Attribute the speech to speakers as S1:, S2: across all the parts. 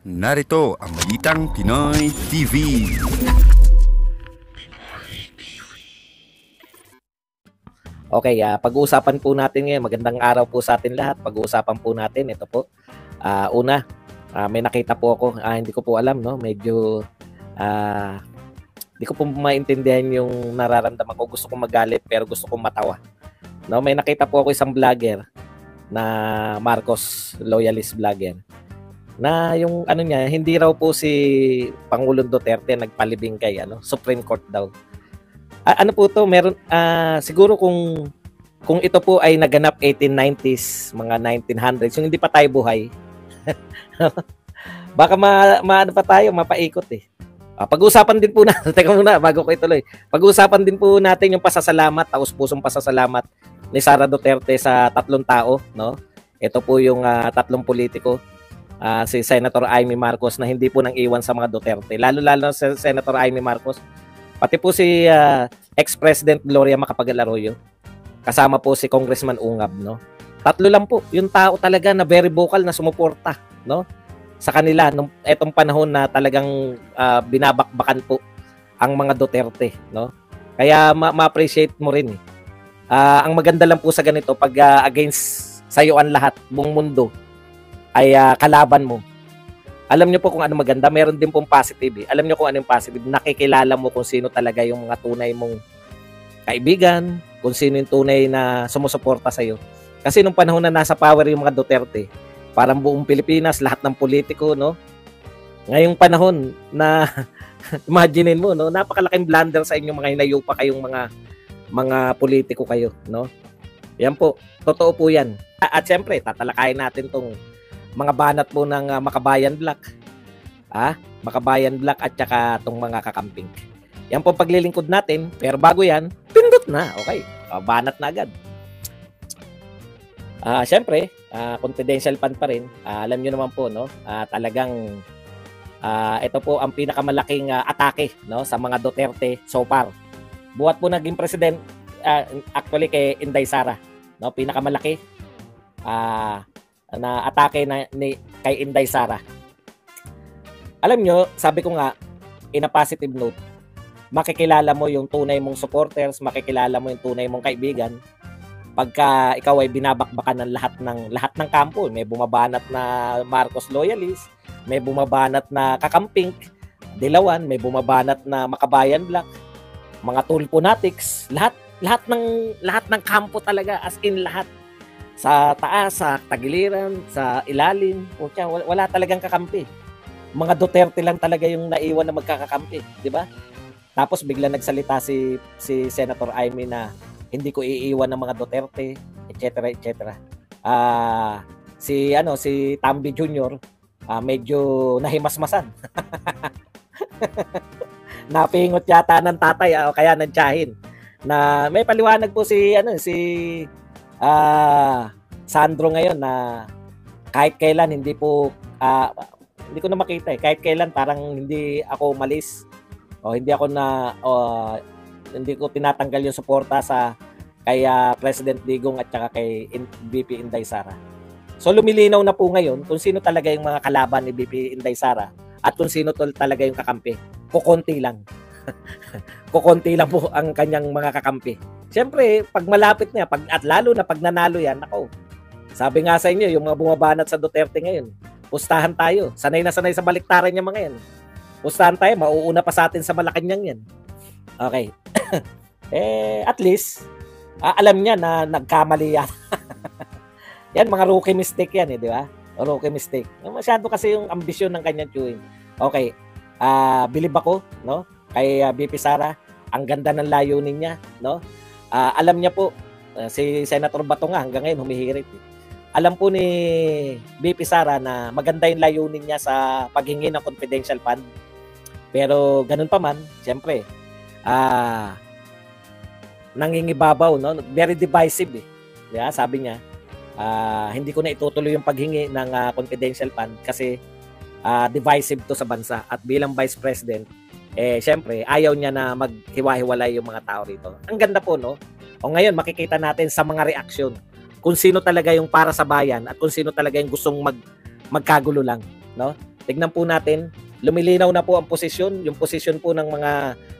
S1: Narito ang Balitang Pinoy TV.
S2: Okay, pag-uusapan po natin ngayon. Magandang araw po sa atin lahat. Pag-uusapan po natin, ito po. Una, may nakita po ako. Hindi ko po alam, no? Medyo, hindi ko po maintindihan yung nararamdaman ko. Gusto kong magalit, pero gusto kong matawa. No? May nakita po ako isang vlogger na Marcos loyalist vlogger. Na yung ano niya, hindi raw po si Pangulong Duterte nagpalibing kay Supreme Court daw. Ano po to, meron siguro kung ito po ay naganap 1890s, mga 1900s, yung hindi pa tayo buhay. Baka ano pa tayo, mapaikot eh. Pag-uusapan din po natin, teka muna bago ko ituloy. Pag-uusapan din po natin yung pasasalamat, taos-pusong pasasalamat ni Sara Duterte sa 3 tao, no? Ito po yung 3 politiko. Si Senator Amy Marcos na hindi po nang iwan sa mga Duterte. Lalo-lalo si Senator Amy Marcos. Pati po si ex-President Gloria Macapagal Arroyo. Kasama po si Congressman Ungab, no? 3 lang po yung tao talaga na very vocal na sumuporta, no? Sa kanila nung etong panahon na talagang binabakbakan po ang mga Duterte, no? Kaya ma-appreciate mo rin eh. Ang maganda lang po sa ganito pag against sayo ang lahat, buong mundo ay kalaban mo. Alam niyo po kung ano maganda, meron din pong positive eh. Alam niyo kung ano yung positive, nakikilala mo kung sino talaga yung mga tunay mong kaibigan, kung sino yung tunay na sumusuporta sa iyo. Kasi nung panahon na nasa power yung mga Duterte, parang buong Pilipinas, lahat ng politiko, no? Ngayong panahon na imaginein mo, no, napakalaking blunder sa inyo, mga hinayo pa kayong mga politiko kayo, no? Yan po, totoo po yan. At syempre, tatalakayin natin tong mga banat po ng Makabayan Black. Makabayan Black at saka tong mga kakamping. Yan po paglilingkod natin, pero bago yan, pindot na. Okay, banat na agad. Syempre, confidential fund pa rin. Alam nyo naman po, no? Talagang ito po ang pinakamalaking atake, no, sa mga Duterte so far. Buhat po naging president, actually kay Inday Sara, no, pinakamalaki na atake kay Inday Sara. Alam nyo, sabi ko nga, in a positive note, makikilala mo yung tunay mong supporters, makikilala mo yung tunay mong kaibigan pagka ikaw ay binabakbakan ng lahat ng kampo. May bumabanat na Marcos loyalist, may bumabanat na kakamping, Dilawan, may bumabanat na Makabayan Black, mga tulpo natics, lahat ng kampo talaga, as in lahat. Sa taas, sa tagiliran, sa ilalim, wala talagang kakampi. Mga Duterte lang talaga yung naiwan na magkakakampi, di ba? Tapos bigla nagsalita si Senator Amy na hindi ko iiwan ng mga Duterte, etc. etc. Si Tambi Jr. Medyo nahimasmasan. Napingot yata ng tatay o kaya ng tiyahin. Na may paliwanag po si Sandro ngayon na kahit kailan hindi ko na makita eh. Kahit kailan parang hindi ako malis o hindi ko tinatanggal yung suporta kay President Digong at saka kay VP Inday Sara. So lumilinaw na po ngayon kung sino talaga yung mga kalaban ni VP Inday Sara at kung sino talaga yung kakampi. Kukunti lang. Kukunti lang po ang kanyang mga kakampi. Siyempre, pag malapit niya, at lalo na pag nanalo yan, ako, sabi nga sa inyo, yung mga bumabanat sa Duterte ngayon, pustahan tayo. Sanay na sanay sa baliktaran niya mga yan. Pustahan tayo, mauuna pa sa atin sa Malacanang yan. Okay. At least, alam niya na nagkamali yan. Yan, mga rookie mistake yan di ba? Rookie mistake. Masyado kasi yung ambisyon ng kanyang chewing. Okay. Bilib ako, no? Kay BP Sara, ang ganda ng layunin niya, no? Alam niya po, si Senator Bato nga hanggang ngayon humihirit. Alam po ni BP Sara na maganda yung layunin niya sa paghingi ng confidential fund. Pero ganun pa man, siyempre, nangingibabaw, no? Very divisive eh. Yeah, sabi niya, hindi ko na itutuloy yung paghingi ng confidential fund kasi divisive to sa bansa. At bilang Vice President, syempre, ayaw niya na maghiwa-hiwalay yung mga tao rito. Ang ganda po, no? O ngayon, makikita natin sa mga reaksyon kung sino talaga yung para sa bayan at kung sino talaga yung gustong magkagulo lang, no? tignan po natin, lumilinaw na po ang posisyon, yung posisyon po ng mga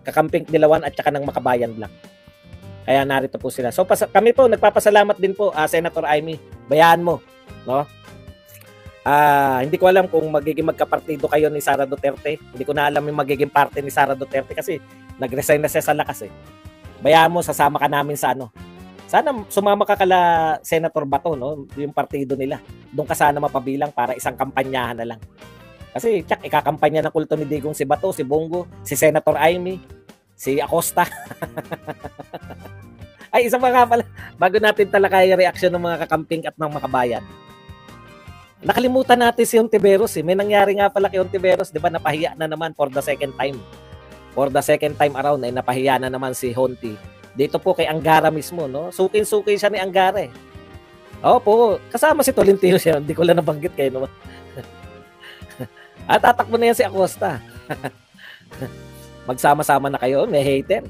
S2: kakamping Dilawan at saka ng Makabayan Black. Kaya narito po sila. So kami po nagpapasalamat din po, Senator Amy, bayaan mo, no? Hindi ko alam kung magiging magkapartido kayo ni Sara Duterte. Hindi ko na alam yung magiging parte ni Sara Duterte kasi nag-resign na siya sa lakas eh. Bayaan mo, sasama ka namin sa ano. Sana sumama ka kala Senator Bato, no? Yung partido nila. Doon ka sana mapabilang para isang kampanyahan na lang. Kasi tsak, ikakampanya ng kulto ni Digong si Bato, si Bongo, si Senator Amy, si Acosta. Ay, isa pa nga pala, bago natin talakay yung reaksyon ng mga kakamping at ng Makabayan. Nakalimutan natin si Hontiveros eh. May nangyari nga pala kay Hontiveros, di ba, napahiya na naman for the second time. For the second time around ay napahiya na naman si Honti. Dito po kay Angara mismo, no? Sukin-sukin siya ni Angara eh. Opo, kasama si Tolentino siya. Hindi ko lang nabanggit kayo naman. At tatakbo na yan si Acosta. Magsama-sama na kayo, may hater.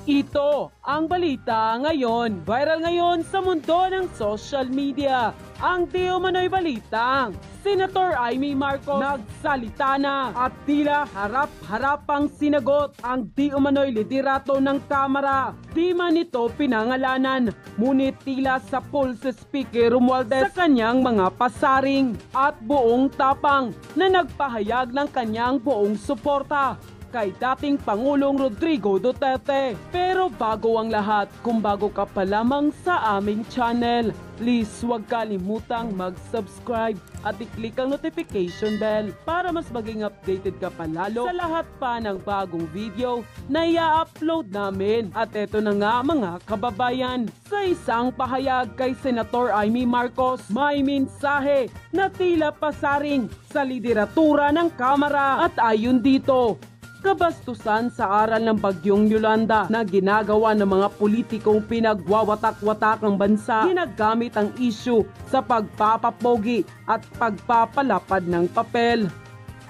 S3: Ito ang balita ngayon. Viral ngayon sa mundo ng social media. Ang di umano'y balitang Senator Amy Marcos nagsalita na at tila harap-harapang sinagot ang di umano'y liderato ng Kamara. Di man ito pinangalanan, ngunit tila sa pulse Speaker Romualdez sa kanyang mga pasaring at buong tapang na nagpahayag ng kanyang buong suporta kay dating Pangulong Rodrigo Duterte. Pero bago ang lahat, kung bago ka pa lamang sa aming channel, please huwag kalimutang mag-subscribe at i-click ang notification bell para mas maging updated ka pa lalo sa lahat pa ng bagong video na i-upload namin. At eto na nga mga kababayan, sa isang pahayag kay Senator Amy Marcos, may mensahe na tila pasaring sa lideratura ng Kamara at ayon dito, kabastusan sa aral ng Bagyong Yolanda na ginagawa ng mga politikong pinagwawatak-watak ang bansa, ginagamit ang issue sa pagpapapogi at pagpapalapad ng papel.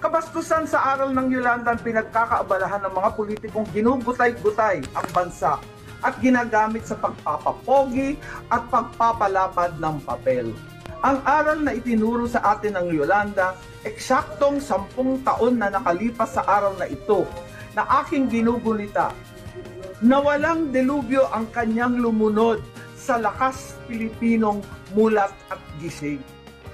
S4: Kabastusan sa aral ng Yolanda ang pinagkakaabalahan ng mga politikong ginugutay-gutay ang bansa at ginagamit sa pagpapapogi at pagpapalapad ng papel. Ang aral na itinuro sa atin ng Yolanda, eksaktong 10 taon na nakalipas sa araw na ito na aking ginugunita, na walang delubyo ang kanyang lumunod sa lakas Pilipinong mulat at gising.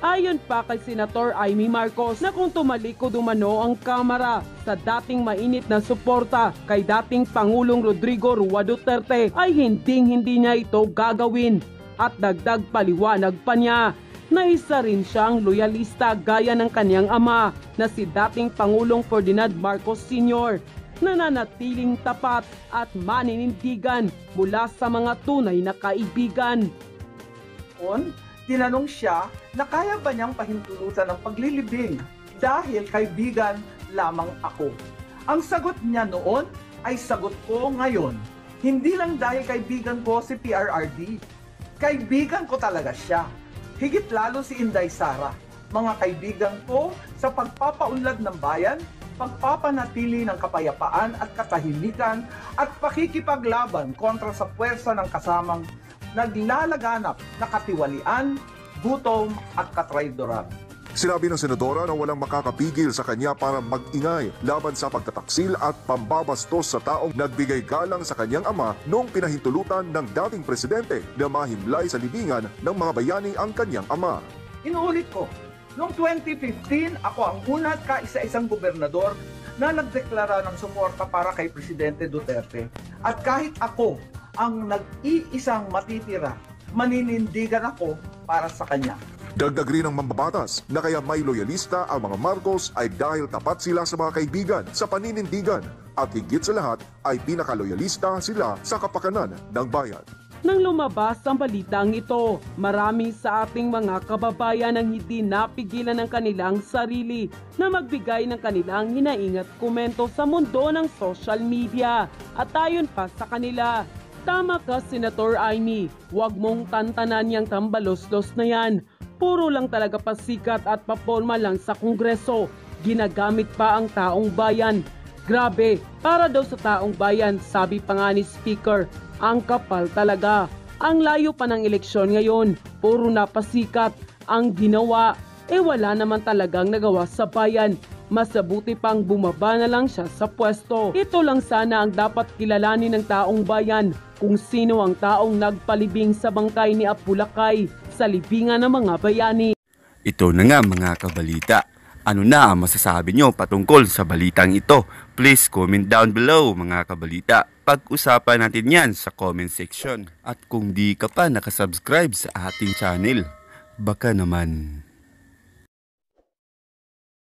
S3: Ayon pa kay Senator Amy Marcos na kung tumalikod umano ang Kamara sa dating mainit na suporta kay dating Pangulong Rodrigo Roa Duterte ay hindi niya ito gagawin. At dagdag paliwanag pa niya na isa rin siyang loyalista gaya ng kanyang ama na si dating Pangulong Ferdinand Marcos Sr. na nanatiling tapat at maninindigan mula sa mga tunay na kaibigan.
S4: Tinanong siya na kaya ba niyang pahintulutan ng paglilibing dahil kaibigan lamang ako. Ang sagot niya noon ay sagot ko ngayon. Hindi lang dahil kaibigan ko si PRRD. Kaibigan ko talaga siya. Higit lalo si Inday Sara. Mga kaibigan ko sa pagpapaunlad ng bayan, pagpapanatili ng kapayapaan at katahimikan at pakikipaglaban kontra sa puwersa ng kasamang naglalaganap na katiwalian, gutom at katraidoran.
S5: Sinabi ng senadora na walang makakapigil sa kanya para mag-ingay laban sa pagtataksil at pambabastos sa taong nagbigay galang sa kanyang ama noong pinahintulutan ng dating presidente na mahimlay sa libingan ng mga bayani ang kanyang ama.
S4: Inuulit ko, noong 2015 ako ang una at kaisa-isang gobernador na nagdeklara ng suporta para kay Presidente Duterte. At kahit ako ang nag-iisang matitira, maninindigan ako para sa kanya.
S5: Dagdag rin ng mambabatas na kaya may loyalista ang mga Marcos ay dahil tapat sila sa mga kaibigan sa paninindigan at higit sa lahat ay pinakaloyalista sila sa kapakanan ng bayan.
S3: Nang lumabas ang balitang ito, marami sa ating mga kababayan ang hindi napigilan ng kanilang sarili na magbigay ng kanilang hinaing at komento sa mundo ng social media. At ayon pa sa kanila, tama ka Senator Amy, huwag mong tantanan yung tambalos-los na yan. Puro lang talaga pasikat at paporma lang sa Kongreso. Ginagamit pa ang taong bayan. Grabe, para daw sa taong bayan, sabi pa nga ni Speaker, ang kapal talaga. Ang layo pa ng eleksyon ngayon, puro napasikat ang ginawa. wala naman talagang nagawa sa bayan. Mas mabuti pang bumaba na lang siya sa pwesto. Ito lang sana ang dapat kilalanin ng taong bayan, kung sino ang taong nagpalibing sa bangkay ni Apulakay sa libingan ng mga bayani.
S1: Ito na nga mga kabalita. Ano na ang masasabi nyo patungkol sa balitang ito? Please comment down below mga kabalita. Pag-usapan natin yan sa comment section. At kung di ka pa nakasubscribe sa ating channel, baka naman